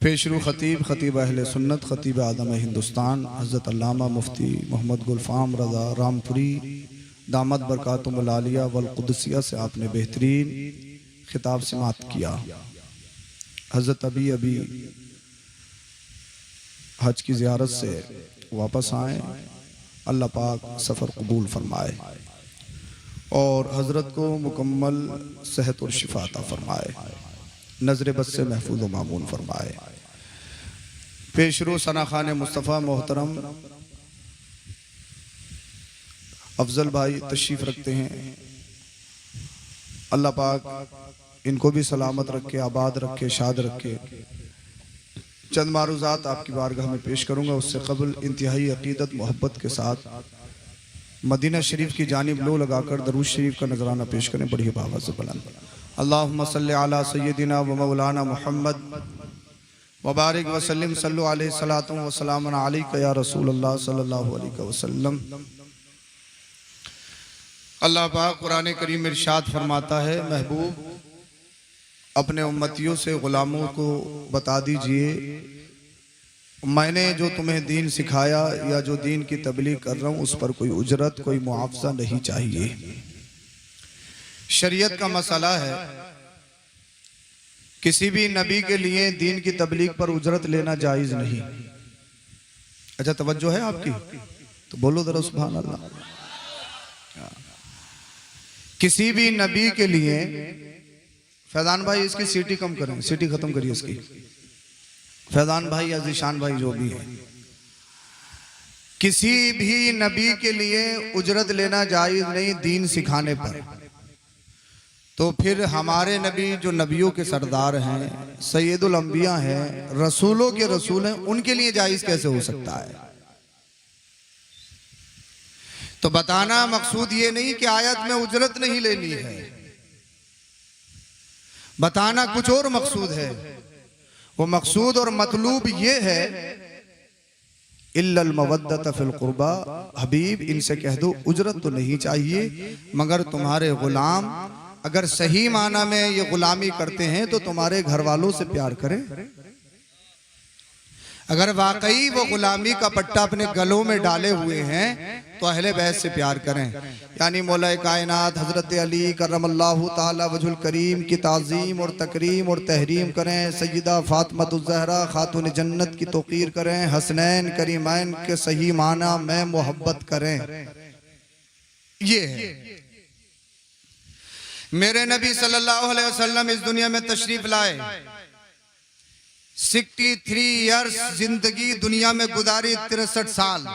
पेशरू ख़तीब ख़तीब अहले सुन्नत ख़तीब आदम हिंदुस्तान हज़रत अल्लामा मुफ्ती मोहम्मद गुलफ़ाम रज़ा रामपुरी दामद बरकातुहुल आलिया वल क़ुद्सिया से आपने बेहतरीन खिताब समाअत किया। हज़रत अभी हज की ज़ियारत से वापस आए, अल्लाह पाक सफ़र कबूल फरमाए और हज़रत को मुकम्मल सेहत और शिफा अता फरमाए, नज़र बद से महफूज व मामून फरमाए। पेशरो सना खान मुस्तफ़ा मोहतरम अफजल भाई तशरीफ़ रखते हैं। अल्लाह पाक इनको भी सलामत रखे, आबाद रखे, शाद रखे। चंद मारूज़ात आपकी बारगाह में पेश करूँगा, उससे कबल इंतहाई अक़ीदत मोहब्बत के साथ मदीना शरीफ की जानिब लो लगाकर दरूद शरीफ का नजराना पेश करें बड़ी आवाज़ से बुलंद। अल्लाहुम्मा सल्लि अला सय्यदिना व मौलाना मुहम्मद व बारिक व सल्लिम सल्लु अलैहि सलातु व सलामुन अलैका या रसूलल्लाह सल्लल्लाहु अलैहि वसल्लम। अल्लाह पाक कुरान करीम में इरशाद फरमाता है, महबूब अपने उम्मतियों से गुलामों को बता दीजिए, मैंने जो तुम्हें दीन सिखाया या जो दीन की तबलीग कर रहा हूँ उस पर कोई उजरत, कोई मुआवजा नहीं चाहिए। शरीयत का मसला है, किसी भी नबी के लिए दीन की तबलीग पर उजरत लेना जायज़ नहीं। अच्छा तवज्जो है आपकी, तो बोलो जरा सुभान अल्लाह। किसी भी नबी के लिए, फैजान भाई इसकी सीटी कम करें, सीटी खत्म करिए इसकी, फैजान भाई या जिशान भाई जो भी है, किसी भी नबी के लिए उजरत लेना जायज़ नहीं दीन सिखाने पर। तो फिर हमारे नबी जो नबियों के सरदार हैं, सैयदुल अंबिया हैं, रसूलों के रसूल हैं, उनके लिए जायज़ कैसे हो सकता है? तो बताना मकसूद ये नहीं कि आयत में उजरत नहीं लेनी है, बताना कुछ और मकसूद है। वो मकसूद और मतलूब ये है, इल्लल मवद्दत फिल कुर्बा, हबीब इनसे कह दो उजरत तो नहीं चाहिए, मगर तुम्हारे गुलाम अगर सही माना में ये गुलामी करते हैं तो तुम्हारे घर वालों से प्यार करें। अगर वाकई वो गुलामी का पट्टा अपने गलों में डाले हुए हैं तो अहले बैत से प्यार करें। यानी मौला कायनात हजरत अली करमल्लाहु ताला वजहुल करीम की ताज़ीम और तकरीम और तहरीम करें, सय्यदा फातिमातुज़ ज़हरा खातून जन्नत की तौक़ीर करें, हसनैन करीमैन के सही माना में मोहब्बत करें। ये है मेरे नबी सल्लल्लाहु अलैहि वसल्लम इस दुनिया में तशरीफ लाए, 63 ईयर्स जिंदगी दुनिया में गुजारी, 63 साल।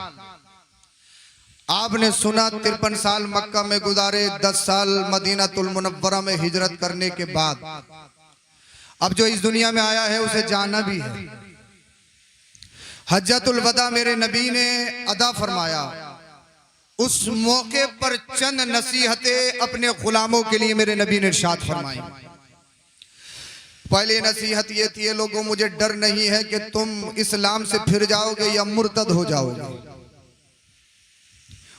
आपने सुना 53 साल मक्का में गुजारे, 10 साल मदीनातुल मुनव्वरा में हिजरत करने के बाद अब जो इस दुनिया में आया है उसे जाना भी है। हज्जतुल वदा मेरे नबी ने अदा फरमाया, उस मौके पर चंद नसीहतें अपने गुलामों के लिए मेरे नबी ने इरशाद फरमाई। पहली नसीहत ये थी, लोगों मुझे डर नहीं है कि तुम इस्लाम से फिर जाओगे या मुर्तद हो जाओगे,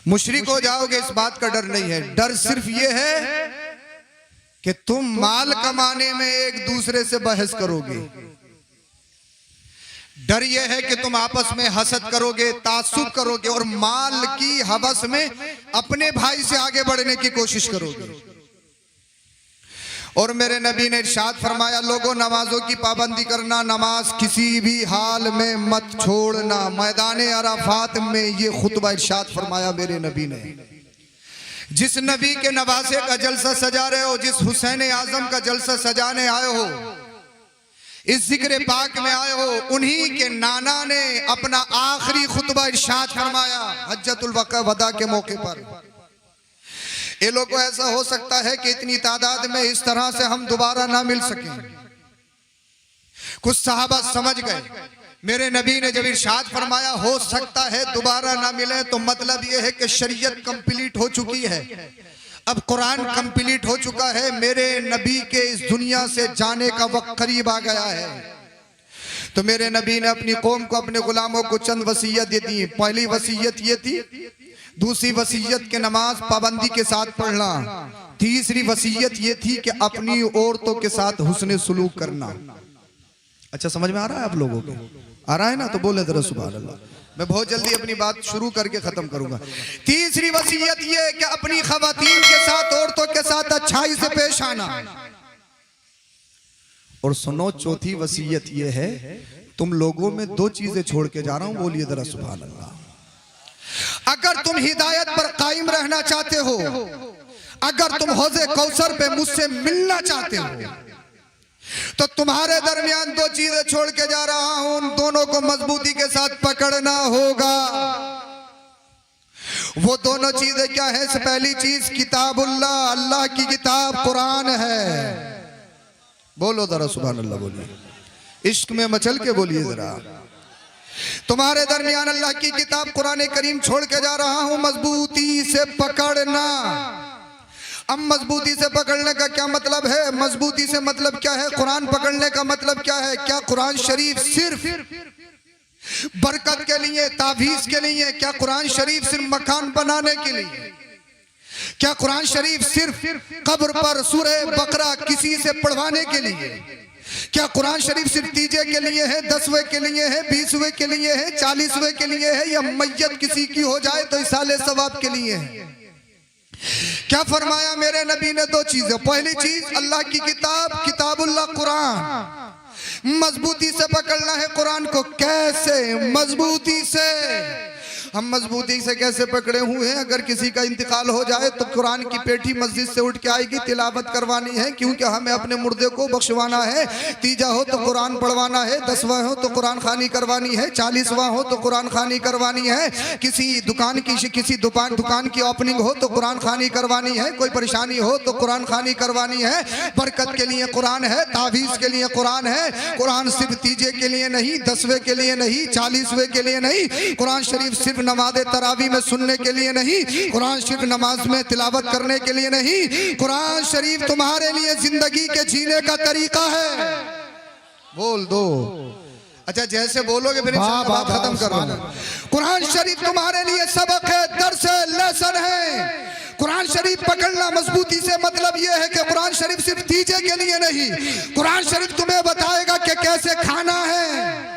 मुशरिक हो जाओगे, इस बात का डर नहीं है। डर सिर्फ ये है कि तुम माल कमाने में एक दूसरे से बहस करोगे। डर यह है कि तुम आपस में हसद करोगे, तासुब करोगे और माल की हवस में अपने भाई से आगे बढ़ने की कोशिश करोगे। और मेरे नबी ने इरशाद फरमाया, लोगों नमाजों की पाबंदी करना, नमाज किसी भी हाल में मत छोड़ना। मैदान अराफात में ये खुतबा इरशाद फरमाया मेरे नबी ने। जिस नबी के नवासे का जलसा सजा रहे हो, जिस हुसैन आजम का जलसा सजाने आए हो, इस जिक्र पाक में आए हो, उन्हीं के नाना ने अपना आखिरी खुतबा इरशाद फरमाया हज्जतुल वदा के मौके पर। ये लोग को ऐसा हो सकता है कि इतनी तादाद में इस तरह से हम दोबारा ना मिल सकें। कुछ सहाबा समझ गए, मेरे नबी ने जब इरशाद फरमाया हो सकता है दोबारा ना मिले, तो मतलब ये है कि शरीयत कंप्लीट हो चुकी है, अब कुरान कंप्लीट हो चुका है, मेरे नबी के इस दुनिया से जाने का वक्त करीब आ गया है। तो मेरे नबी ने अपनी कौम को, अपने गुलामों को चंद वसीयत दे दी। पहली वसीयत ये थी, दूसरी वसीयत के नमाज पाबंदी के साथ पढ़ना, तीसरी वसीयत ये थी कि अपनी औरतों के साथ हुस्न सुलूक करना। अच्छा समझ में आ रहा है आप लोगों को? आ रहा है ना? तो बोले जरा सुभान अल्लाह। मैं बहुत जल्दी अपनी बात शुरू करके खत्म करूंगा। तीसरी वसीयत ये कि अपनी खवातीन के साथ, औरतों के साथ अच्छाई से पेश आना। और सुनो, चौथी वसीयत ये है, तुम लोगों में दो चीजें छोड़ के जा रहा हूं, बोलिए जरा सुभान अल्लाह। अगर तुम हिदायत पर कायम रहना चाहते हो, अगर तुम हौज़े कौसर पे मुझसे मिलना चाहते हो, तो तुम्हारे दरमियान दो चीजें छोड़ के जा रहा हूं, उन दोनों को मजबूती के साथ पकड़ना होगा। वो दोनों चीजें क्या है? पहली चीज किताबुल्लाह, अल्लाह की किताब कुरान है। बोलो जरा सुभान अल्लाह, बोलिए, इश्क में मचल के बोलिए जरा। तुम्हारे दरमियान अल्लाह की किताब कुरान करीम छोड़ के जा रहा हूं, मजबूती से पकड़ना। अब मजबूती से पकड़ने का क्या मतलब है? मजबूती से मतलब क्या है? कुरान पकड़ने का मतलब क्या है? क्या कुरान शरीफ सिर्फ बरकत के लिए, तावीज के लिए? क्या कुरान शरीफ सिर्फ मकान बनाने के लिए? क्या कुरान शरीफ सिर्फ कब्र पर सूरह बकरा किसी से पढ़वाने के लिए? क्या कुरान शरीफ सिर्फ तीजे के लिए है, 10वें के लिए है, 20वें के लिए है, 40वें के लिए है, या मैयत किसी की हो जाए तो इसाले सवाब के लिए है? क्या फरमाया मेरे नबी ने? दो चीजें। पहली चीज अल्लाह की किताब, किताबुल्लाह कुरान, मजबूती से पकड़ना है कुरान को। कैसे? मजबूती से। हम मजबूती से कैसे पकड़े हुए हैं? अगर किसी का इंतकाल हो जाए तो कुरान की पेठी मस्जिद से उठ के आएगी, तिलावत करवानी है, क्योंकि हमें अपने मुर्दे को बख्शवाना है। तीजा हो तो कुरान पढ़वाना है, 10वां हो तो कुरान खानी करवानी है, 40वां हो तो कुरान खानी करवानी है। किसी दुकान की ओपनिंग हो तो कुरान खानी करवानी है। कोई परेशानी हो तो कुरान खानी करवानी है। बरकत के लिए कुरान है, तावीज के लिए कुरान है। कुरान सिर्फ तीजे के लिए नहीं, 10वें के लिए नहीं, 40वें के लिए नहीं। कुरान शरीफ सिर्फ नमाज तरावी में सुनने के लिए नहीं, कुरान शरीफ नमाज में तिलावत करने के लिए नहीं। कुरान शरीफ तुम्हारे लिए जिंदगी के जीने का तरीका है। बोल दो। अच्छा जैसे बोलोगे फिर बात खत्म करो। कुरान शरीफ तुम्हारे लिए सबक है, दर्स है, लेसन है। कुरान शरीफ पकड़ना मजबूती से मतलब यह है कि कुरान शरीफ सिर्फ तीजे के लिए नहीं, कुरान शरीफ तुम्हें बताएगा कि कैसे खाना है,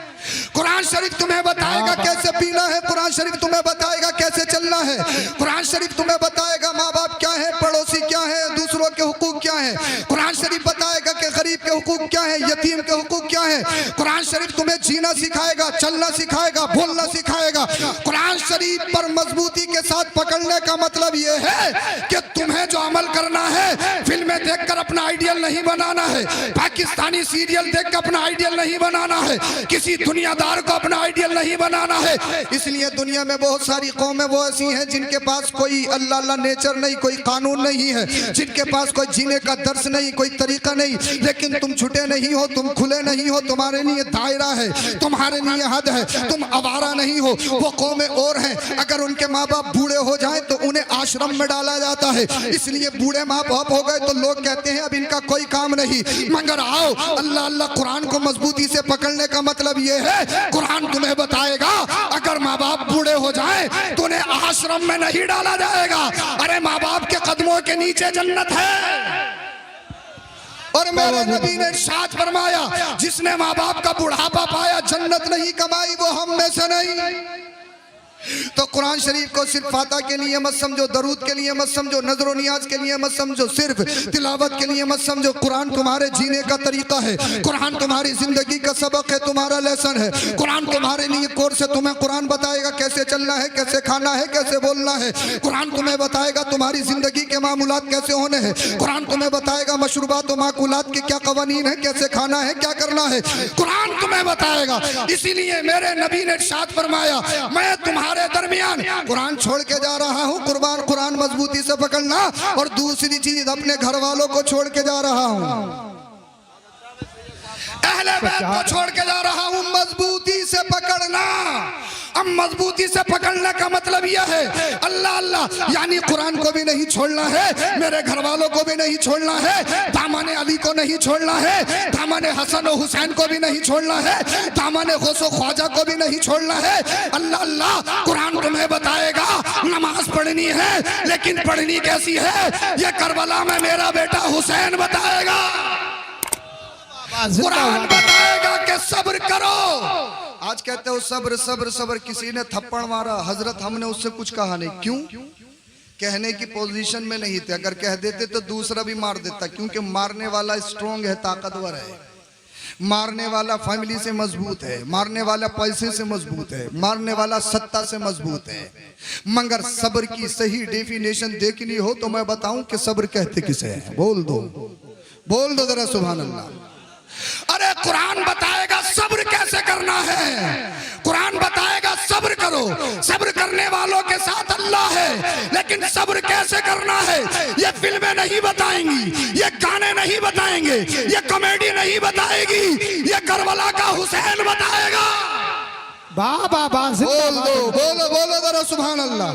कुरान शरीफ तुम्हें बताएगा कैसे पीना है, कुरान शरीफ तुम्हें बताएगा कैसे चलना है, कुरान शरीफ तुम्हें बताएगा माँ बाप क्या है, पड़ोसी क्या है, दूसरों के हुकूक क्या है, कुरान शरीफ बताएगा कि गरीब के हुकूक क्या है, यतीम के हुकूक क्या है। कुरान शरीफ तुम्हें जीना सिखाएगा, चलना सिखाएगा, बोलना सिखाएगा। कुरान शरीफ पर मजबूती के साथ पकड़ने का मतलब यह है कि तुम्हें जो अमल करना है, फिल्में देखकर अपना आइडियल नहीं बनाना है, पाकिस्तानी सीरियल देखकर अपना आइडियल नहीं बनाना है, किसी दुनियादार को अपना आइडियल नहीं बनाना है। इसलिए दुनिया में बहुत सारी कौमें वो ऐसी हैं जिनके पास कोई अल्लाह नेचर नहीं, कोई कानून नहीं है, जिनके पास कोई जीने का दर्स नहीं, कोई तरीका नहीं। लेकिन तुम छुटे नहीं हो, तुम खुले नहीं हो, तुम्हारे लिए दायरा है, तुम्हारे लिए हद है, तुम आवारा नहीं हो। वो कौमें और हैं, अगर उनके माँ बाप बूढ़े हो जाएं तो उन्हें आश्रम में डाला जाता है। इसलिए बूढ़े माँ बाप हो गए तो लोग कहते हैं अब इनका कोई काम नहीं। मगर आओ, अल्लाह अल्लाह कुरान को मजबूती से पकड़ने का मतलब ये है, कुरान तुम्हें बताएगा अगर माँ बाप बूढ़े हो जाए तो उन्हें आश्रम में नहीं डाला जाएगा। अरे माँ बाप के कदमों के नीचे जन्नत है। और मेरे नबी ने इरशाद फरमाया, जिसने माँ बाप का बुढ़ापा पाया, जन्नत नहीं कमाई, वो हम में से नहीं। तो कुरान शरीफ को सिर्फ फातिहा के लिए मत समझो, दरूद के लिए मत समझो, नजर नियाज के लिए मत समझो, सिर्फ तिलावत के लिए मत समझो। कुरान तुम्हारे जीने का तरीका है, कुरान तुम्हारी जिंदगी का सबक है, तुम्हारा लेसन है। कुरान तुम्हारे लिए कोर्स है, तुम्हें कुरान बताएगा कैसे चलना है, कैसे खाना है, कैसे बोलना है। कुरान तुम्हें बताएगा तुम्हारी जिंदगी के मामूलात कैसे होने हैं। कुरान तुम्हें बताएगा मशरूबात और माकुलात के क्या कवानीन है, कैसे खाना है, क्या करना है, कुरान तुम्हें बताएगा। इसीलिए मेरे नबी ने इरशाद फरमाया, मैं तुम्हारे दरमियान कुरान छोड़ के जा रहा हूँ। कुरान मजबूती से पकड़ना। और दूसरी चीज, अपने घर वालों को छोड़ के जा रहा हूँ, अहले बैत को छोड़ के जा रहा हूँ, मजबूती से पकड़ना। अब मजबूती से पकड़ने का मतलब यह है, अल्लाह अल्लाह यानी कुरान को भी नहीं छोड़ना है, मेरे घर वालों को भी नहीं छोड़ना है, दामन अली को नहीं छोड़ना है, दामन हसन और हुसैन को भी नहीं छोड़ना है, दामन गौसो ख्वाजा को भी नहीं छोड़ना है। अल्लाह अल्लाह कुरान तुम्हें बताएगा नमाज पढ़नी है, लेकिन पढ़नी कैसी है, ये करबला में मेरा बेटा हुसैन बताएगा। कुरान बताएगा कि सब्र करो। आज कहते हो सब्र सब्र सब्र, किसी ने थप्पड़ मारा, हजरत हमने उससे कुछ कहा नहीं। क्यों? कहने की पोजीशन में नहीं थे। अगर कह देते तो दूसरा भी मार देता, क्योंकि मारने वाला स्ट्रॉन्ग है, ताकतवर है, मारने वाला फैमिली से मजबूत है, मारने वाला पैसे से मजबूत है, मारने वाला सत्ता से मजबूत है। मगर सब्र की सही डेफिनेशन देखनी हो तो मैं बताऊं कि सब्र कहते किसे है। बोल दो जरा सुभान अल्लाह। अरे कुरान बताएगा सब्र कैसे करना है। कुरान बताएगा सब्र करो, सब्र करने वालों के साथ अल्लाह है। लेकिन सब्र कैसे करना है ये फिल्में नहीं बताएंगी, ये गाने नहीं बताएंगे, ये कॉमेडी नहीं बताएगी, ये करबला का हुसैन बताएगा। बोलो जरा सुभान अल्लाह।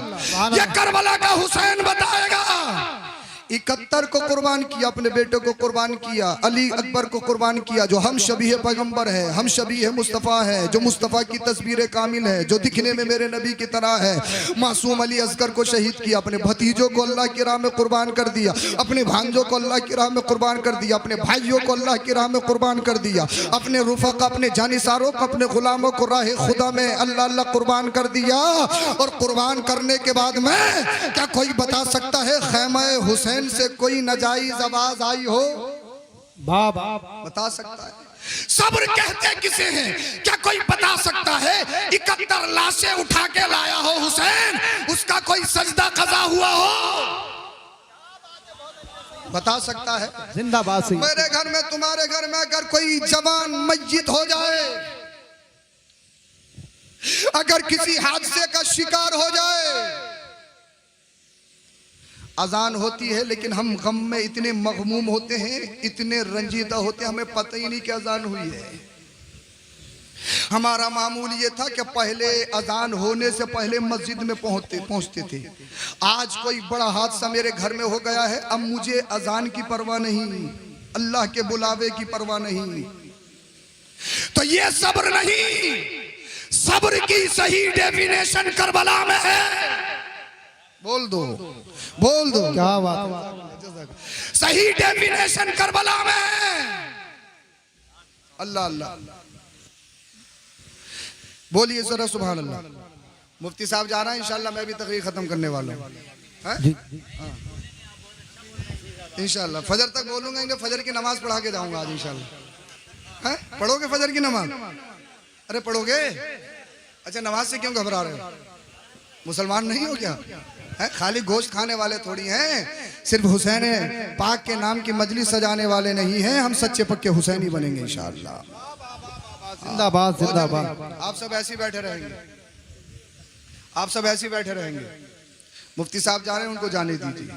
ये करबला का हुसैन बताएगा। 71 को कुर्बान किया, अपने बेटे को कुर्बान किया, अली अकबर को कुर्बान किया, जो हम शबीह पैगंबर है, हम शबीह मुस्तफ़ा है, जो मुस्तफ़ा की तस्वीर कामिल है, जो दिखने में मेरे नबी की तरह है। मासूम अली असगर को शहीद किया, अपने भतीजों को अल्लाह की राह में कुर्बान कर दिया, अपने भांजों को अल्लाह की राह में कुर्बान कर दिया, अपने भाइयों को अल्लाह की राह में कुर्बान कर दिया, अपने रुफ़क़, अपने जानिसारों को, अपने गुलामों को राह खुदा में अल्लाह अल्लाह कुर्बान कर दिया। और कुर्बान करने के बाद में क्या कोई बता सकता है खैमा हुसैन से कोई नाजायज आवाज आई हो? बता सकता है? सब्र कहते किसे हैं? क्या कोई बता सकता है? 71 लाशें उठा के लाया हो हुसैन, उसका कोई सजदा कज़ा हुआ हो? बता सकता है? जिंदाबाद। मेरे घर में, तुम्हारे घर में अगर कोई जवान मय्यत हो जाए, अगर किसी हादसे का शिकार हो जाए, अजान होती है लेकिन हम गम में इतने मगमूम होते हैं, इतने रंजीदा होते हैं, हमें पता ही नहीं कि अजान हुई है। हमारा मामूल ये था कि पहले अजान होने से पहले मस्जिद में पहुंचते थे। आज कोई बड़ा हादसा मेरे घर में हो गया है, अब मुझे अजान की परवाह नहीं, अल्लाह के बुलावे की परवाह नहीं। तो ये सब्र नहीं, सब्र की सही डेफिनेशन करबला में है। बोल दो क्या बात। सही डेफिनेशन करबला में। अल्लाह अल्लाह बोलिए जरा सुभान अल्लाह। मुफ्ती साहब जा रहा है, इंशाल्लाह मैं भी तकरीर खत्म करने वाला हूँ इंशाल्लाह। फजर तक बोलूंगा, इनके फजर की नमाज पढ़ा के जाऊंगा आज इंशाल्लाह। पढ़ोगे फजर की नमाज? अरे पढ़ोगे? अच्छा, नमाज से क्यों घबरा रहे हो? मुसलमान नहीं हो क्या? है खाली गोश्त खाने वाले थोड़ी हैं, सिर्फ हुसैन पाक के नाम की मजलिस सजाने वाले नहीं हैं। हम सच्चे पक्के हुसैनी बनेंगे इंशाअल्लाह। जिंदाबाद जिंदाबाद। आप सब ऐसे बैठे रहेंगे, आप सब ऐसे बैठे रहेंगे। मुफ्ती साहब जा रहे हैं, उनको जाने दीजिए।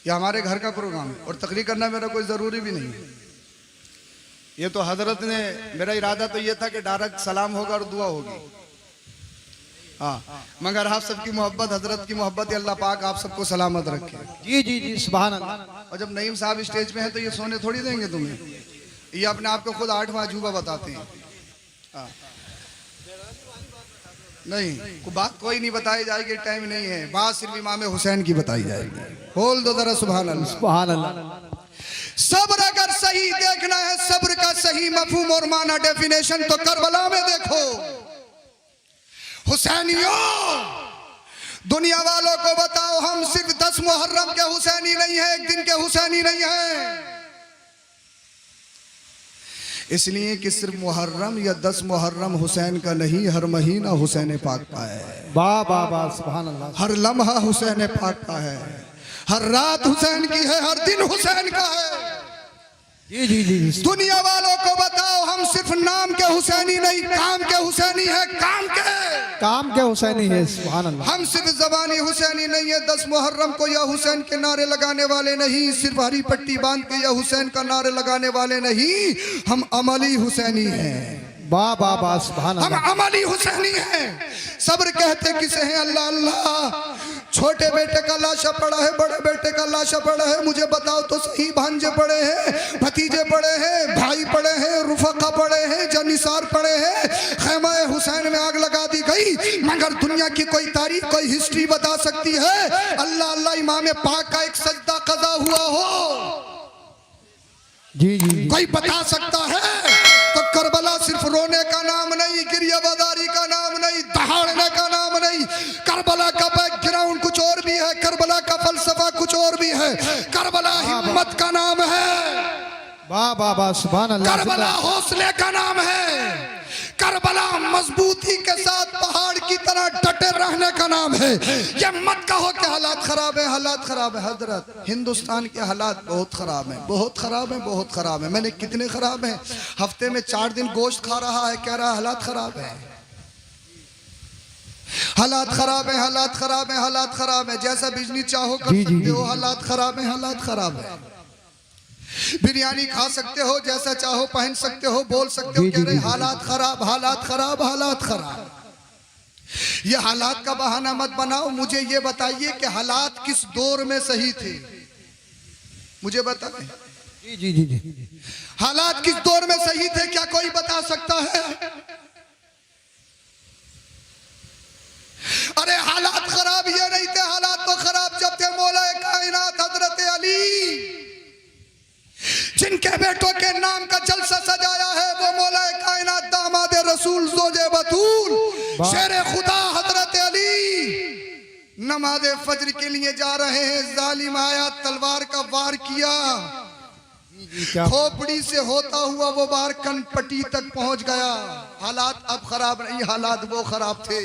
ये हमारे घर का प्रोग्राम है और तकरीर करना मेरा कोई ज़रूरी भी नहीं है। ये तो हजरत ने, मेरा इरादा तो ये था कि डायरेक्ट सलाम होगा और दुआ होगी। हाँ, मगर आप सबकी मोहब्बत, हजरत की मोहब्बत, अल्लाह पाक आप सबको सलामत रखे। जी जी जी सुभान अल्लाह। और जब नईम साहब स्टेज पे हैं तो ये सोने थोड़ी देंगे तुम्हें, ये अपने आप को खुद 8वां अजूबा बताते हैं। हाँ। नहीं, बात कोई नहीं बताई जाएगी, टाइम नहीं है। बात सिर्फ इमाम हुसैन की बताई जाएगी। बोल दो जरा सुभान अल्लाह। सुभान अल्लाह। सब्र अगर सही देखना है, सब्र का सही मफहूम और माना डेफिनेशन, तो करबला में देखो। हुसैनियों, दुनिया वालों को बताओ, हम सिर्फ 10 मुहर्रम के हुसैनी नहीं है, एक दिन के हुसैनी नहीं है। इसलिए कि सिर्फ मुहर्रम या 10 मुहर्रम हुसैन का नहीं, हर महीना हुसैन पाक का है। वाह वाह वाह सुभान अल्लाह। हर लम्हा हुसैन पाक का है, हर रात हुसैन की है, हर दिन हुसैन का है। जी जी जी। दुनिया वालों को बताओ, हम सिर्फ नाम के हुसैनी नहीं, काम के हुसैनी है। काम के हुसैनी है। सुभान अल्लाह। हम सिर्फ जबानी हुसैनी नहीं है, 10 मुहर्रम को या हुसैन के नारे लगाने वाले नहीं, सिर्फ हरी पट्टी बांध के या हुसैन का नारे लगाने वाले नहीं, हम अमली हुसैनी हैं। वाह वाह वाह सुभान अल्लाह। हम अमली हुसैनी हैं। सब्र कहते किसे हैं? अल्लाह अल्लाह। छोटे बेटे का लाशा पड़ा है, बड़े बेटे का लाशा पड़ा है, मुझे बताओ तो सही। भांजे पड़े हैं, भतीजे पड़े हैं, भाई पड़े हैं, रुफका पड़े हैं, जनिसार पड़े हैं। खैमा हुसैन में आग लगा दी गई, मगर दुनिया की कोई तारीख, कोई हिस्ट्री बता सकती है अल्लाह अल्लाह इमाम पाक का एक सजदा कज़ा हुआ हो? जी जी कोई बता सकता है तो करबला सिर्फ रोने का नाम नहीं, गिरियाबादारी का नाम नहीं, दहाड़ने का नाम नहीं। करबला का बैकग्राउंड कुछ और भी है, करबला का फलसफा कुछ और भी है। करबला हिम्मत का नाम है, वाह वाह वाह सुभान अल्लाह। करबला हौसले का नाम है, करबला मजबूती के साथ पहाड़ की तरह डटे रहने का नाम है। ये मत कहो कि हालात खराब है, हालात खराब है। हजरत हिंदुस्तान के हालात बहुत खराब हैं, बहुत खराब हैं, बहुत खराब हैं। मैंने कितने खराब हैं, हफ्ते में 4 दिन गोश्त खा रहा है, कह रहा है हालात खराब है, हालात खराब है, हालात खराब है, हालात खराब है। जैसा बिजली चाहो कर सकते हो, हालात खराब है, हालात खराब है। बिरयानी खा सकते हो, जैसा चाहो पहन सकते हो, बोल सकते हो, कह रहे हालात खराब, हालात खराब, हालात खराब। ये हालात का बहाना मत बनाओ। मुझे ये बताइए कि हालात किस दौर में सही थे, मुझे बताएं। जी जी जी जी हालात किस दौर में सही थे, क्या कोई बता सकता है? अरे हालात खराब ये नहीं थे, हालात तो खराब जब थे मौला कायनात हजरत अली, जिनके बेटों के नाम का जलसा सजाया है वो मौला कायनात दामाद रसूल ज़ोजे बतूल शेरे खुदा हजरत अली नमाज फजर के लिए जा रहे हैं। जालिम आया, तलवार का वार किया, खोपड़ी से होता हुआ वो वार कनपट्टी तक पहुंच गया। हालात अब खराब नहीं, हालात वो खराब थे।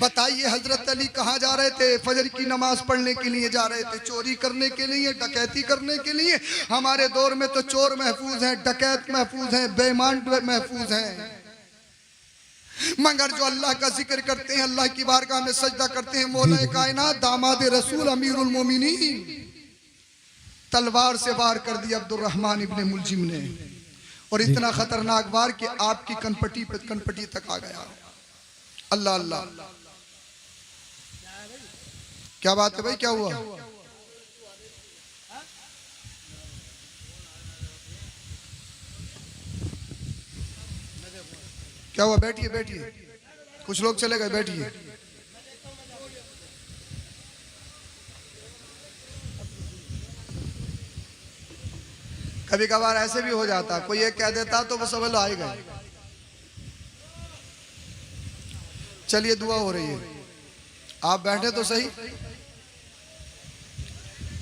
बताइए हजरत अली कहाँ जा रहे थे? फजर की नमाज पढ़ने के लिए जा रहे थे, चोरी करने के लिए, डकैती करने के लिए। हमारे दौर में तो चोर महफूज हैं, डकैत महफूज हैं, बेईमान महफूज हैं, मगर जो अल्लाह का जिक्र करते हैं, अल्लाह की बारगाह में सजदा करते हैं, मौला कायनात दामाद रसूल अमीरुल मोमिनीन तलवार से वार कर दिया अब्दुर्रहमान इब्ने मुलजिम ने, और इतना खतरनाक वार कि आपकी कनपट्टी पे कनपट्टी तक आ गया। अल्लाह अल्लाह, क्या बात है भाई, क्या हुआ? क्या हुआ? बैठिए बैठिए, कुछ लोग चले गए, बैठिए। कभी कभार ऐसे भी हो जाता, कोई एक कह देता तो वो सब लोग आए गए। चलिए दुआ हो रही है, आप बैठे तो सही,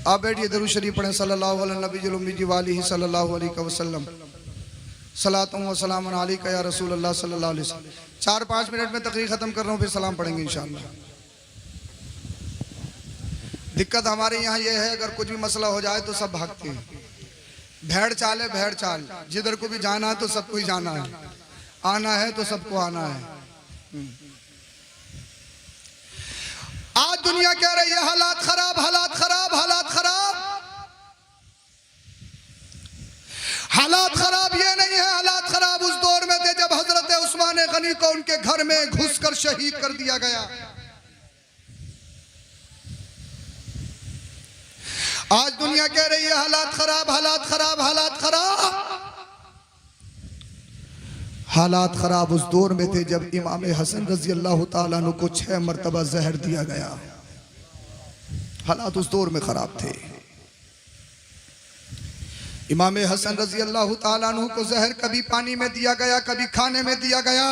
आप बैठिए। दरूद शरीफ पढ़ें सल्लल्लाहु अलैहि नबी उम्मी वाली सल्लल्लाहु अलैहि वसल्लम सलातुम व सलाम अलैका या रसूल अल्लाह सल्लल्लाहु अलैहि वसल्लम। 4-5 मिनट में तकरीर खत्म कर रहा हूँ, फिर सलाम पढ़ेंगे इंशाअल्लाह। दिक्कत हमारे यहाँ ये है, अगर कुछ भी मसला हो जाए तो सब भागते हैं। भेड़ चाल है, भेड़ चाल, जिधर को भी जाना है तो सबको ही जाना है, आना है तो सबको आना है। आज दुनिया कह रही है हालात खराब, हालात खराब, हालात खराब। हालात खराब ये नहीं है, हालात खराब उस दौर में थे जब हजरत उस्मान गनी को उनके घर में घुसकर शहीद कर दिया गया। आज दुनिया कह रही है हालात खराब, हालात खराब, हालात खराब। हालात खराब उस दौर में थे जब इमाम हसन रजी अल्लाह ताला अन्हु को 6 मरतबा जहर दिया गया। हालात उस दौर में खराब थे। इमाम हसन रजी अल्लाह ताला अन्हु को जहर कभी पानी में दिया गया, कभी खाने में दिया गया,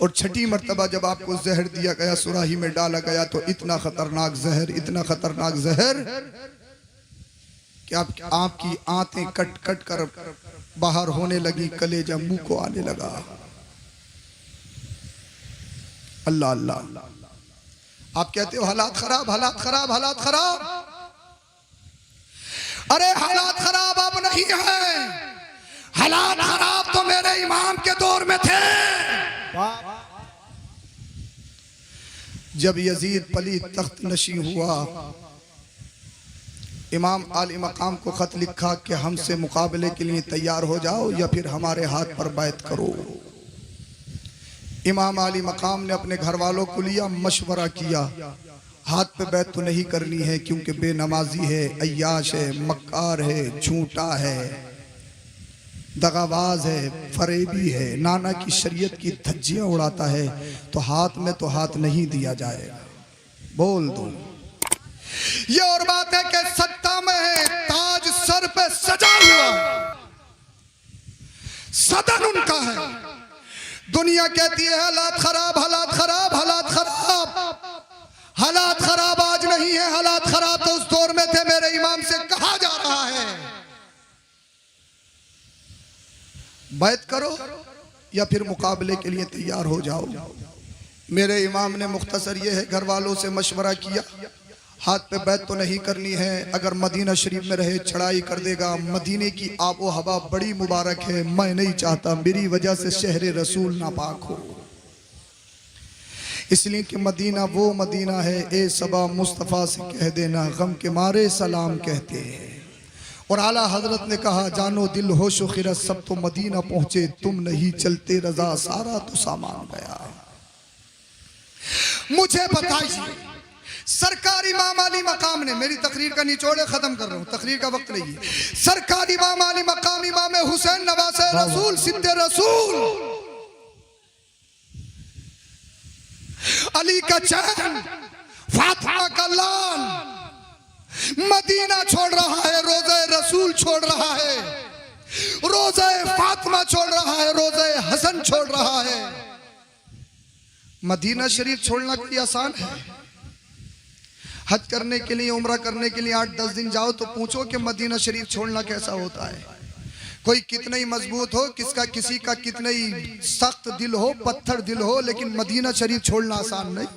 और 6ठी मरतबा जब आपको जहर दिया गया, सुराही में डाला गया, तो इतना खतरनाक जहर, इतना खतरनाक जहर कि आपकी आंतें कट कट कर बाहर होने लगी, कलेजा मुंह को आने लगा। अल्लाह अल्लाह। आप कहते हो हालात खराब, हालात खराब, हालात खराब। अरे हालात खराब अब नहीं है, हालात खराब तो मेरे इमाम के दौर में थे। जब यजीद पली तख्त नशी हुआ, इमाम आली मकाम को खत लिखा कि हमसे मुकाबले के लिए तैयार हो जाओ या फिर हमारे हाथ पर बैत करो। इमाम आली मकाम ने अपने घर वालों को लिया, मशवरा किया, हाथ पे बैत तो नहीं करनी है क्योंकि बेनमाजी है, अय्याश है, मक्कार है, झूठा है, दगाबाज है, फरेबी है, नाना की शरीयत की धज्जियां उड़ाता है, तो हाथ में तो हाथ नहीं दिया जाएगा। बोल दो। ये और बात है कि सत्ता जामे हैं, ताज सर पे सजा हुआ है, सदन उनका है। दुनिया कहती है हालात खराब, हालात खराब, हालात खराब। हालात खराब आज नहीं है, हालात खराब तो उस दौर में थे, मेरे इमाम से कहा जा रहा है। बैत करो या फिर मुकाबले के लिए तैयार हो जाओ। मेरे इमाम ने मुख्तसर ये है, घर वालों से मशवरा किया, हाथ पे बैत तो नहीं करनी है, अगर मदीना शरीफ में रहे चढ़ाई कर देगा। मदीने की आबो हवा बड़ी मुबारक है, मैं नहीं चाहता मेरी वजह से शहर रसूल नापाक हो, इसलिए कि मदीना वो मदीना है। ए सबा मुस्तफ़ा से कह देना, गम के मारे सलाम कहते हैं। और आला हजरत ने कहा, जानो दिल होशो खिरत सब तो मदीना पहुंचे, तुम नहीं चलते रजा सारा तो सामान गया। मुझे बताइए सरकार इमाम अली मकाम ने, मेरी तकरीर का निचोड़े खत्म कर रहा हूं, तकरीर का वक्त नहीं है। सरकार इमाम अली मकाम इमाम हुसैन नवासे रसूल सिद्दे रसूल अली का चैन फातिमा का लाल मदीना छोड़ रहा है, रोज़े रसूल छोड़ रहा है, रोज़े फातिमा छोड़ रहा है, रोज़े हसन छोड़ रहा है। मदीना शरीफ छोड़ना कोई आसान है? हज करने के लिए, उम्रा करने के लिए 8-10 दिन जाओ तो पूछो कि मदीना शरीफ छोड़ना कैसा होता है। कोई कितना ही मजबूत हो, किसी का कितना ही सख्त दिल हो, पत्थर दिल हो, लेकिन मदीना शरीफ छोड़ना आसान नहीं।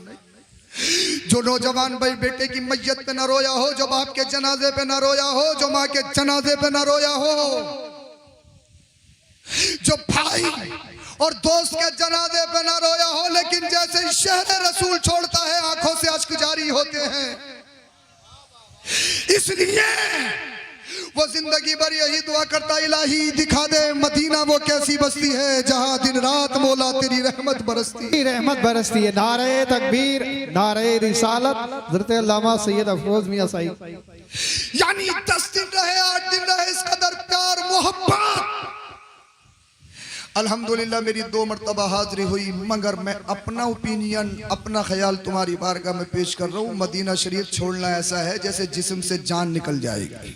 जो नौजवान भाई बेटे की मैयत पे न रोया हो, जो बाप के जनाजे पे न रोया हो, जो माँ के जनाजे पे न रोया हो, जो भाई और दोस्त के जनाजे पे न रोया हो, लेकिन जैसे शहर रसूल छोड़ता है आंखों से अश्क जारी होते हैं। इसलिए वो जिंदगी भर यही दुआ करता, इलाही दिखा दे मदीना वो कैसी बस्ती है जहां दिन रात मौला तेरी रहमत बरसती, रहमत बरसती है। नारे तकबीर, नारे रिसालत, हज़रत अल्लामा सैयद अफरोज मियां साहिब। यानी 10 दिन रहे, 8 दिन रहे, इस कदर प्यार मोहब्बत। अल्हम्दुलिल्लाह मेरी 2 मरतबा हाजिरी हुई, मगर मैं अपना ओपिनियन, अपना ख्याल तुम्हारी बारगाह में पेश कर रहा हूँ। मदीना शरीफ छोड़ना ऐसा है जैसे जिस्म से जान निकल जाएगी,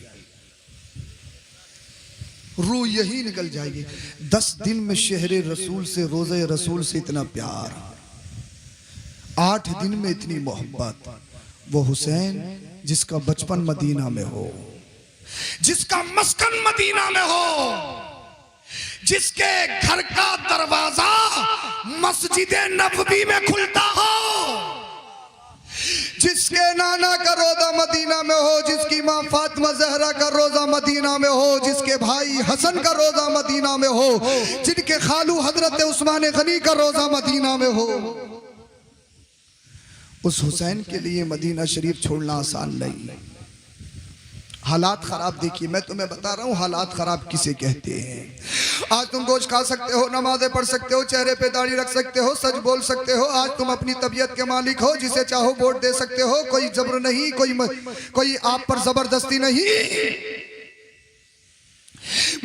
रूह यही निकल जाएगी। 10 दिन में शहर रसूल से, रोज़े रसूल से इतना प्यार, 8 दिन में इतनी मोहब्बत। वो हुसैन जिसका बचपन मदीना में हो, जिसका मस्कन मदीना में हो, जिसके घर का दरवाजा मस्जिद नबवी में खुलता हो, जिसके नाना का रोजा मदीना में हो, जिसकी माँ फातिमा जहरा का रोजा मदीना में हो, जिसके भाई हसन का रोजा मदीना में हो, जिनके खालू हजरत उस्मान गनी का रोजा मदीना में हो, उस हुसैन के लिए मदीना शरीफ छोड़ना आसान नहीं। हालात खराब देखिए, मैं तुम्हें बता रहा हूँ हालात खराब किसे कहते हैं। आज तुम गोश्त खा सकते हो, नमाजें पढ़ सकते हो, चेहरे पे दाढ़ी रख सकते हो, सच बोल सकते हो, आज तुम अपनी तबीयत के मालिक हो, जिसे चाहो वोट दे सकते हो, कोई जबर नहीं, कोई आप पर जबरदस्ती नहीं।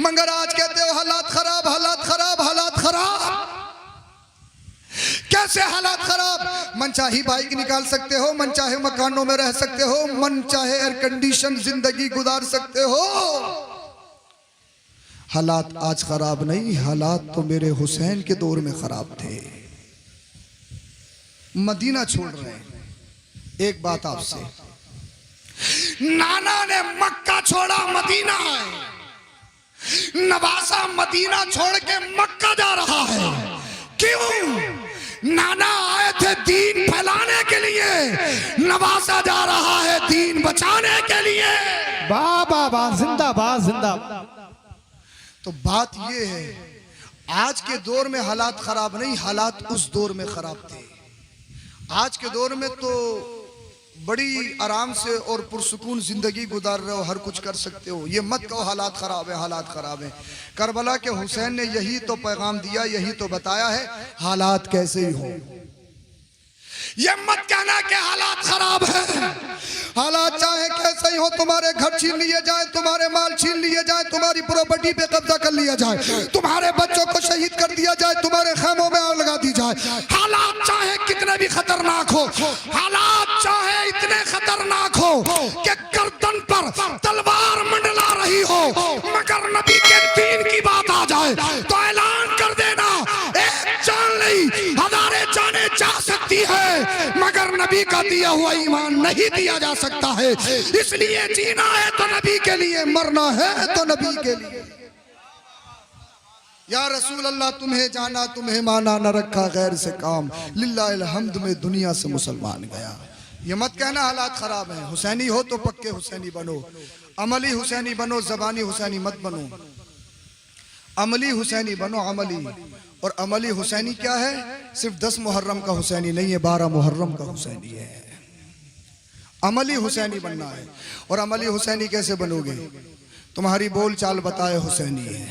मगर आज कहते हो हालात खराब, हालात खराब, हालात खराब। कैसे हालात खराब? मन चाहे बाइक निकाल सकते हो, मन चाहे मकानों में रह सकते हो, मन चाहे एयर कंडीशन जिंदगी गुजार सकते हो। हालात आज खराब नहीं, हालात तो मेरे हुसैन के दौर में खराब थे। मदीना छोड़ रहे हैं। एक बात आपसे, नाना ने मक्का छोड़ा, मदीना है। नवासा मदीना छोड़ के मक्का जा रहा है। क्यों? नाना आए थे दीन फैलाने के लिए, नवासा जा रहा है दीन बचाने के लिए। वाह वाह वाह, जिंदाबाद जिंदाबाद। तो बात ये है, आज के दौर में हालात खराब नहीं, हालात उस दौर में खराब थे। आज के दौर में तो बड़ी आराम से और पुरसुकून जिंदगी गुजार रहे हो, हर कुछ कर सकते हो। ये मत कहो हालात खराब है, हालात खराब है। करबला के हुसैन ने यही तो पैगाम दिया, यही तो बताया है हालात कैसे ही हो। ये मत कहना कि हालात खराब है। हालात चाहे कैसे ही हो, तुम्हारे घर छीन लिए जाए, तुम्हारे माल छीन लिए जाए, तुम्हारी प्रॉपर्टी पे कब्जा कर लिया जाए, तुम्हारे बच्चों को शहीद कर दिया जाए, तुम्हारे खेमों में आग लगा दी जाए, हालात चाहे कितने भी खतरनाक हो, हालात चाहे इतने खतरनाक हो कि गर्दन पर पर तलवार मंडला रही हो मगर नबी के दीन की बात आ जाए तो ऐलान कर देना, एक जान नहीं हजारे जाने जा सकती है मगर नबी का दिया हुआ ईमान नहीं दिया जा सकता है। इसलिए जीना है तो नबी के लिए, मरना है तो नबी के लिए। या रसूल अल्लाह तुम्हें जाना तुम्हें माना, न रखा गैर से काम, लिल्लाहिल हम्द में दुनिया से मुसलमान गया। ये मत कहना हालात खराब हैं, हुसैनी हो तो पक्के हुसैनी बनो, अमली हुसैनी बनो, जबानी हुसैनी मत बनो। अमली हुसैनी बनो, अमली। और अमली हुसैनी क्या है? सिर्फ 10 मुहर्रम का हुसैनी नहीं है, 12 मुहर्रम का हुसैनी है। अमली हुसैनी बनना है। और अमली हुसैनी कैसे बनोगे? तुम्हारी बोल चाल बताए हुसैनी है।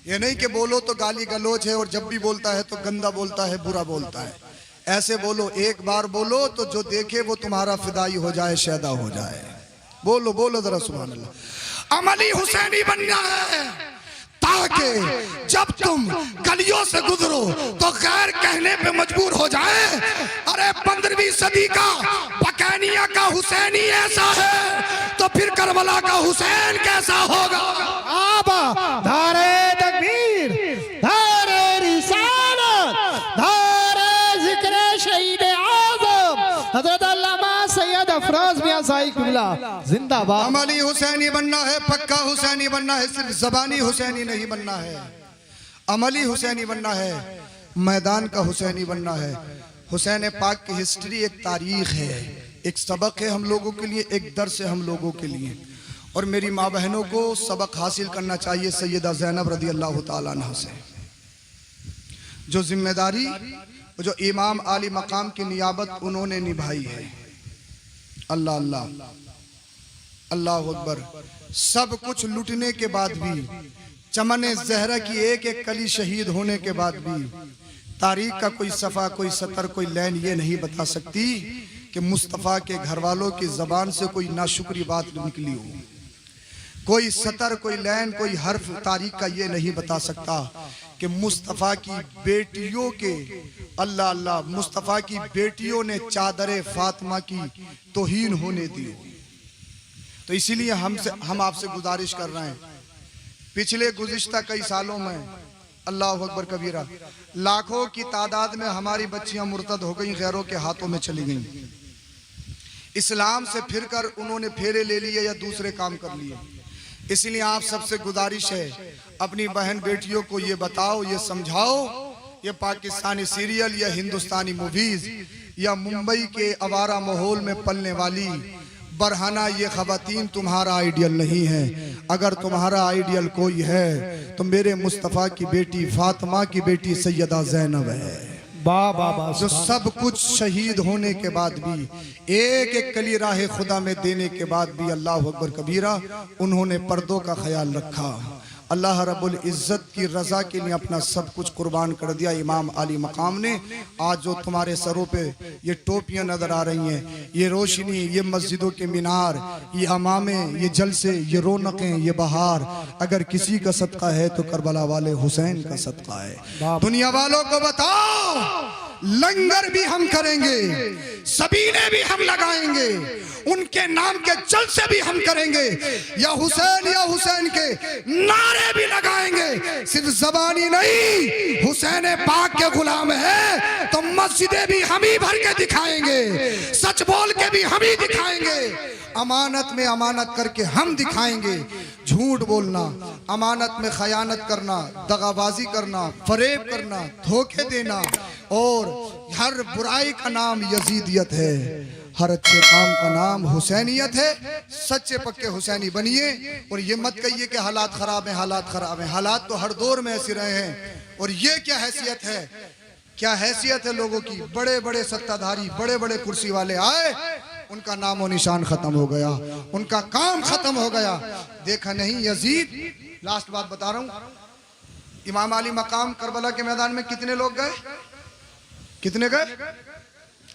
ये नहीं कि बोलो तो गाली गलोच है और जब भी बोलता है तो गंदा बोलता है, बुरा बोलता है। ऐसे बोलो, एक बार बोलो तो जो देखे वो तुम्हारा फिदाई हो जाए, शैदा हो जाए। बोलो बोलो जरा सुभान अल्लाह। अमली हुसैनी बनना है ताकि जब तुम गलियों से गुजरो तो गैर कहने पे मजबूर हो जाए, अरे 15वीं सदी का बकैनिया का हुसैनी ऐसा है तो फिर करबला का हुसैन कैसा होगा। आबा धारे तकबीर, धारे रिसालत, धारे जिक्र शहीद आज़म हज़रत अल्लामा सैयद अफरोज मियां साई कुबला जिंदाबाद। अमली हुसैनी बनना है, पक्का हुसैनी बनना है, सिर्फ जबानी हुसैनी नहीं बनना है। अमली हुसैनी बनना है, मैदान का हुसैनी बनना है। हुसैन पाक की हिस्ट्री एक तारीख है, एक सबक है हम लोगों के लिए, एक दर्स है हम लोगों के लिए। और मेरी माँ बहनों को सबक हासिल करना चाहिए सैयदा ज़ैनब रज़ी अल्लाह ताला अन्हा से। जो जिम्मेदारी, जो इमाम आली मकाम की नियाबत उन्होंने निभाई है। अल्लाह अल्लाह अल्लाह अकबर। सब कुछ लुटने के बाद भी, चमन ज़हरा की एक एक कली शहीद होने के बाद भी, तारीख का कोई सफ़ा, कोई सतर, कोई लाइन ये नहीं बता सकती कि मुस्तफ़ा के घर वालों की ज़बान से कोई नाशुक्री बात निकली हो। कोई सतर, कोई लाइन, कोई हर्फ तारीख का ये नहीं बता सकता कि मुस्तफ़ा की बेटियों के, अल्लाह अल्लाह, मुस्तफ़ा की बेटियों ने चादर फातिमा की तौहीन होने दी। तो इसीलिए हम आपसे गुजारिश कर रहे हैं, पिछले गुज़िश्ता कई सालों में अल्लाह अकबर कबीरा लाखों की तादाद में हमारी बच्चियां मुर्तद हो गई, गैरों के हाथों में चली गई। इस्लाम से फिरकर उन्होंने फेरे ले लिए या दूसरे काम कर लिए। इसलिए आप सबसे गुजारिश है, अपनी बहन बेटियों को ये बताओ, ये समझाओ, ये पाकिस्तानी सीरियल या हिंदुस्तानी मूवीज या मुंबई के आवारा माहौल में पलने वाली बरहाना ये खवातीन तुम्हारा आइडियल नहीं है। अगर तुम्हारा आइडियल कोई है तो मेरे मुस्तफ़ा की बेटी फातिमा की बेटी सैयदा ज़ैनब है। बाबा जो सब कुछ शहीद होने के बाद भी, एक एक कली राह खुदा में देने के बाद भी अल्लाह अकबर कबीरा उन्होंने पर्दों का ख्याल रखा। अल्लाह रब्बुल इज़्ज़त की रज़ा के लिए अपना सब कुछ कुर्बान कर दिया इमाम आली मकाम ने। आज जो तुम्हारे सरों पे ये टोपियां नज़र आ रही हैं, ये रोशनी, ये मस्जिदों के मीनार, ये अमामे, ये जलसे, ये रौनकें, ये बहार, अगर किसी का सदका है तो करबला वाले हुसैन का सदका है। दुनिया वालों को बताओ, लंगर भी हम करेंगे, सबीले भी हम लगाएंगे, उनके नाम के जलसे भी हम करेंगे, या हुसैन के नारे भी लगाएंगे। सिर्फ जबानी नहीं, हुसैन पाक के गुलाम है तो मस्जिदें भी हम ही भर के दिखाएंगे, सच बोल के भी हम ही दिखाएंगे, अमानत में अमानत करके हम दिखाएंगे। झूठ बोलना, अमानत में खयानत करना, दगाबाजी करना, फरेब करना, धोखे देना और हर बुराई का नाम यजीदियत है, हर अच्छे काम का नाम हुसैनियत है। सच्चे पक्के हुसैनी बनिए और ये मत कहिए कि हालात खराब हैं, हालात खराब हैं। हालात तो हर दौर में ऐसे रहे हैं। और ये क्या हैसियत है, क्या हैसियत है लोगों की, बड़े बड़े सत्ताधारी, बड़े बड़े कुर्सी वाले आए, उनका नामो निशान खत्म हो गया, उनका काम खत्म हो गया। देखा नहीं यजीद, लास्ट बात बता रहा हूं, इमाम अली मकाम करबला के मैदान में कितने लोग गए, कितने गए,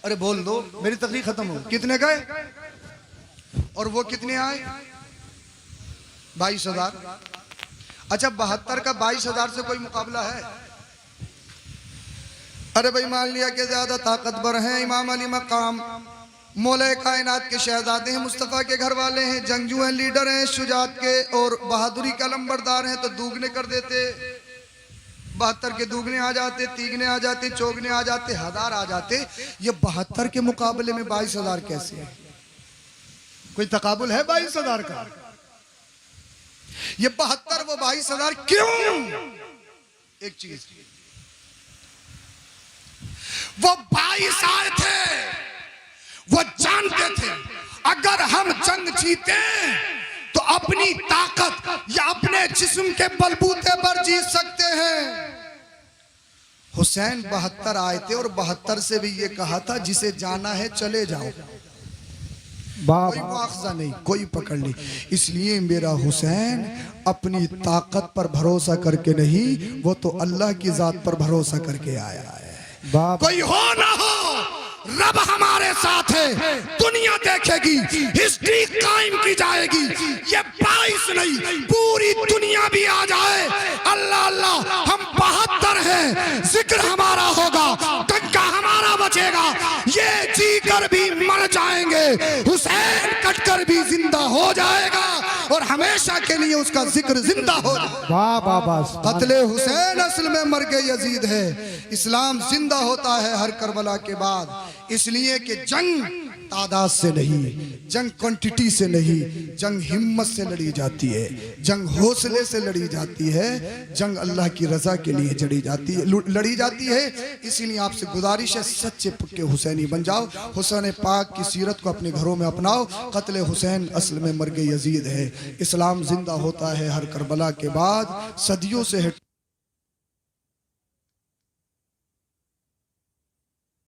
अरे बोल दो, मेरी तकरीर खत्म हो, कितने गए और वो कितने आए, 22,000। अच्छा 72 का 22,000 से कोई मुकाबला है? अरे भाई मान लिया कि ज्यादा ताकतवर हैं इमाम अली मकाम, मौला कायनात के शहजादे हैं, मुस्तफ़ा के घर वाले हैं, जंगजू हैं, लीडर हैं, शुजात के और बहादुरी का लंबरदार हैं, तो दुगने कर देते। 72 के दुगने आ जाते, तीगने आ जाते, चौगने आ जाते, 1000 आ जाते। ये 72 के मुकाबले में 22,000 कैसे है? कोई तकाबुल है 22,000 का? ये 72 वो 22,000 क्यों? एक चीज, वो 22 आए थे, वो जानते थे अगर हम जंग जीते तो अपनी ताकत या अपने जिस्म के बलबूते पर जीत सकते हैं। हुसैन 72 आए थे और 72 से भी ये कहा था जिसे जाना है चले जाओ, कोई मुआखजा नहीं, कोई पकड़ नहीं। इसलिए मेरा हुसैन अपनी ताकत पर भरोसा करके नहीं, वो तो अल्लाह की जात पर भरोसा करके आया है। कोई हो ना हो, रब हमारे साथ है, दुनिया देखेगी, हिस्ट्री कायम की जाएगी। ये 22 नहीं, पूरी दुनिया भी आ जाए, अल्लाह अल्लाह हम 72 हैं, जिक्र हमारा होगा, डंका हमारा बचेगा। ये जी कर भी मर जाएंगे, हुसैन कटकर भी जिंदा हो जाएगा और हमेशा के लिए उसका जिक्र जिंदा होगा। वाह वाह वाह। कत्ले हुसैन असल में मर के यजीद है। इस्लाम जिंदा होता है हर करबला के बाद, इसलिए कि जंग तादाद से नहीं, जंग क्वांटिटी से नहीं, जंग हिम्मत से लड़ी जाती है, जंग हौसले से लड़ी जाती है, जंग अल्लाह की रजा के लिए लड़ी जाती है। इसीलिए आपसे गुजारिश है, सच्चे पक्के हुसैनी बन जाओ, हुसैन पाक की सीरत को अपने घरों में अपनाओ। कत्ले हुसैन असल में मर्ग यजीद है। इस्लाम जिंदा होता है हर करबला के बाद, सदियों से